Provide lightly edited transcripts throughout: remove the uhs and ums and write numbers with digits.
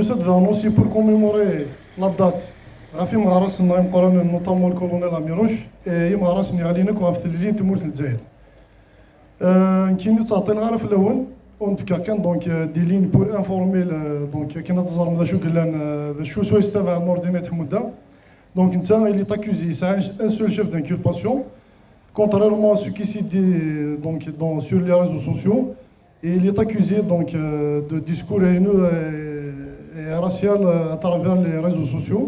cette annonce pour commémorer la date. غافي مغارس نايم قران نوطامون الكولونيل اميروش اي مغارس نيغالينا كوغاف الليل تمورت الجزائر كاين تعطي الغرف الاول ونفكر كان دونك دي لين بور انفورمي دونك كاين تزرم ذا شو قلنا ذا شو سو يستبع موردينات حموده دونك انت اللي تاكوزي سا ان سول شيف d'inculpation contrairement à ce qui s'est dit donc sur les réseaux sociaux et il est accusé donc de discours haineux et racial à travers les réseaux sociaux.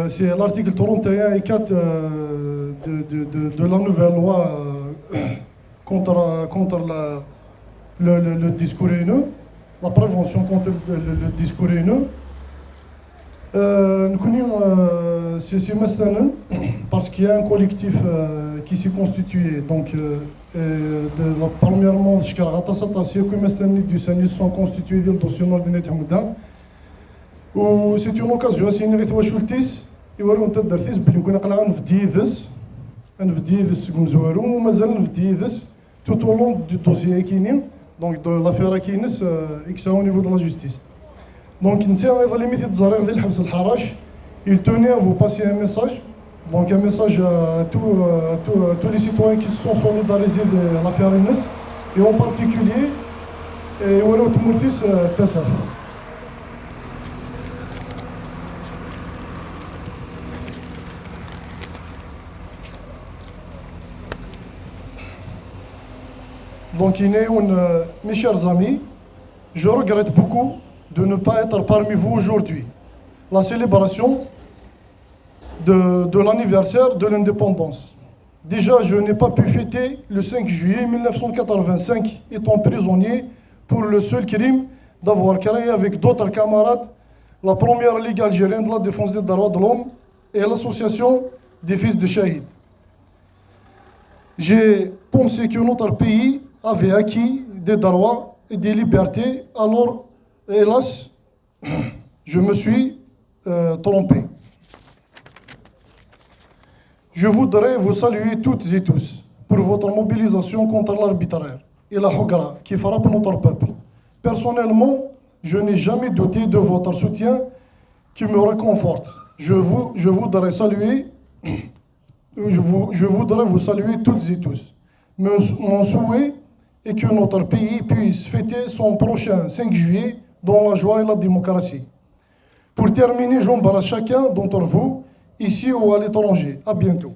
C'est l'article 31 et 4 de la nouvelle loi contre le discours haineux, la prévention contre le discours haineux. C'est maintenant parce qu'il y a un collectif qui s'est constitué. Donc, premièrement, je se sont constitués dans le dossier d'ordinateur Hamouda. C'est une occasion, c'est une rétrochultis. Et voilà, on t'a dit que nous avons tout au long du dossier donc de l'affaire Akines, au niveau de la justice. Donc, il tenait à vous passer un message, donc un message à tous les citoyens qui se sont solidarisés de l'affaire Ines, et en particulier, Tassaf. Donc, mes chers amis, je regrette beaucoup de ne pas être parmi vous aujourd'hui. La célébration de l'anniversaire de l'indépendance. Déjà, je n'ai pas pu fêter le 5 juillet 1985, étant prisonnier pour le seul crime d'avoir créé avec d'autres camarades la première ligue algérienne de la défense des droits de l'homme et l'association des fils de Shahid. J'ai pensé que notre pays avait acquis des droits et des libertés, alors, hélas, je me suis trompé. Je voudrais vous saluer toutes et tous pour votre mobilisation contre l'arbitraire et la hogra qui frappe notre peuple. Personnellement, je n'ai jamais douté de votre soutien qui me réconforte. Je voudrais vous saluer toutes et tous. Mon souhait est que notre pays puisse fêter son prochain 5 juillet dans la joie et la démocratie. Pour terminer, j'embrasse chacun d'entre vous, ici ou à l'étranger. À bientôt.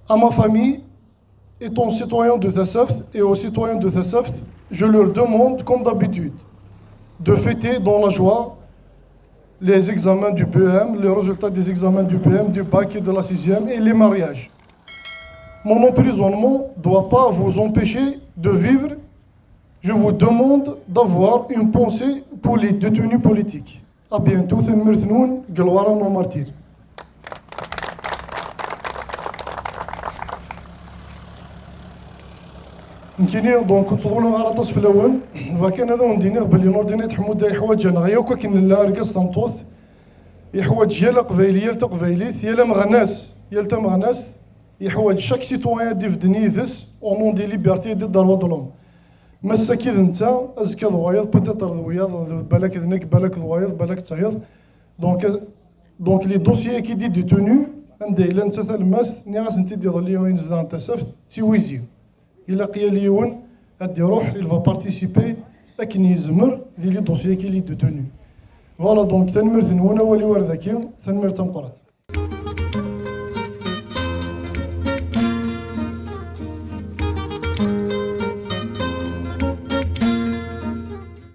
À ma famille, étant citoyen de Tassaf et aux citoyens de Tassaf, je leur demande, comme d'habitude, de fêter dans la joie les examens du BEM, les résultats des examens du BEM, du bac et de la 6e et les mariages. Mon emprisonnement ne doit pas vous empêcher de vivre. Je vous demande d'avoir une pensée pour les détenus politiques. À bientôt, Thenmerthnoun, Gelwaran ou Martyr. نكيني دونك تصوروا لنا غلطاس في الاول فكان هذا ونديني باللي نوردينيت حمود يحواج انا غيا وكا كاين لا رقص تنطوث يحواج يلا قبايلي يلا قبايليت يلا مغناس يلا مغناس يحواج شاك سيتوان دي في دنيثس او نون دي ليبرتي دي دار وضلهم مسا كيد انت ازكى ضوايض بوتيتر ضوياض بالك ذنك بالك ضوايض بالك تصيض دونك لي دوسيي كي دي ديتونو عندي الا انت الماس ني غاس انت دي ظلي وين زاد انت سفت تيويزيو إلا قيل ليون غادي يروح il va participer لكن يزمر دي لي دوسيي كي لي ديتونو فوالا دونك تنمرت هنا ولي ورداكي تنمرت مقرات